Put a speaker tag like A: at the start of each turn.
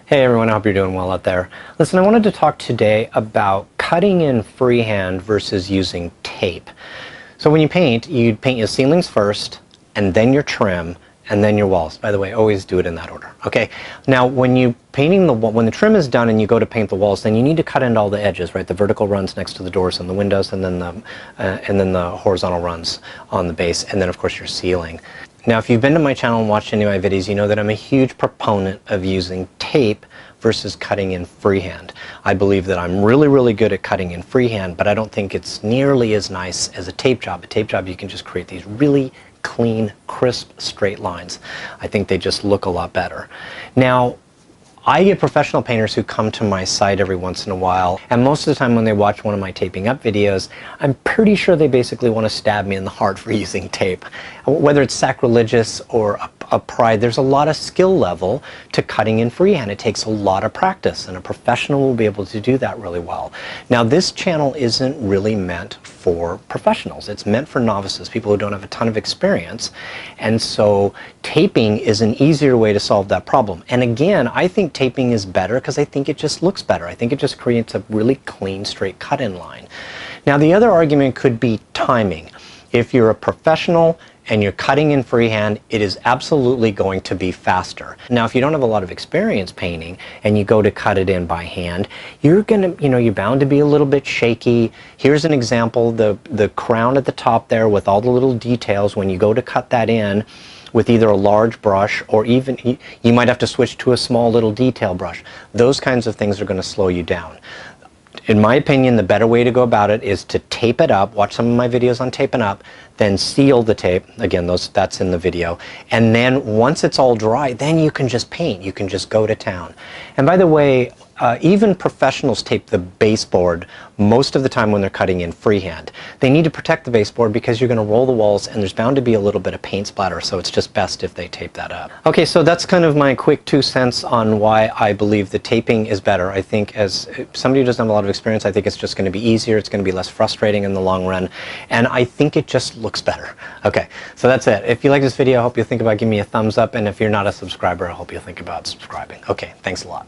A: Hey everyone, I hope you're doing well out there. Listen, I wanted to talk today about cutting in freehand versus using tape. So when you paint your ceilings first, and then your trim, and then your walls. By the way, always do it in that order. Okay. Now, when the trim is done and you go to paint the walls, then you need to cut into all the edges, right? The vertical runs next to the doors and the windows, and then the horizontal runs on the base, and then of course your ceiling. Now, if you've been to my channel and watched any of my videos, you know that I'm a huge proponent of using tape versus cutting in freehand. I believe that I'm really good at cutting in freehand, but I don't think it's nearly as nice as a tape job. A tape job, you can just create these really clean, crisp, straight lines. I think they just look a lot better. Now, I get professional painters who come to my site every once in a while, and most of the time when they watch one of my taping up videos, I'm pretty sure they basically want to stab me in the heart for using tape. Whether it's sacrilegious or a pride, there's a lot of skill level to cutting in freehand. It takes a lot of practice, and a professional will be able to do that really well. Now, this channel isn't really meant for professionals. It's meant for novices, people who don't have a ton of experience, and so taping is an easier way to solve that problem. And again, I think taping is better because I think it just looks better. I think it just creates a really clean, straight cut-in line. Now, the other argument could be timing. If you're a professional and you're cutting in freehand, it is absolutely going to be faster. Now, if you don't have a lot of experience painting and you go to cut it in by hand, you're bound to be a little bit shaky. Here's an example, the crown at the top there with all the little details. When you go to cut that in with either a large brush or even you might have to switch to a small little detail brush. Those kinds of things are going to slow you down. In my opinion, the better way to go about it is to tape it up. Watch some of my videos on taping up, then seal the tape. Again, that's in the video. And then once it's all dry, then you can just paint. You can just go to town. And by the way, even professionals tape the baseboard most of the time when they're cutting in freehand. They need to protect the baseboard because you're going to roll the walls and there's bound to be a little bit of paint splatter, so it's just best if they tape that up. Okay, so that's kind of my quick 2 cents on why I believe the taping is better. I think as somebody who doesn't have a lot of experience, I think it's just going to be easier, it's going to be less frustrating in the long run, and I think it just looks better. Okay, so that's it. If you like this video, I hope you'll think about giving me a thumbs up, and if you're not a subscriber, I hope you'll think about subscribing. Okay, thanks a lot.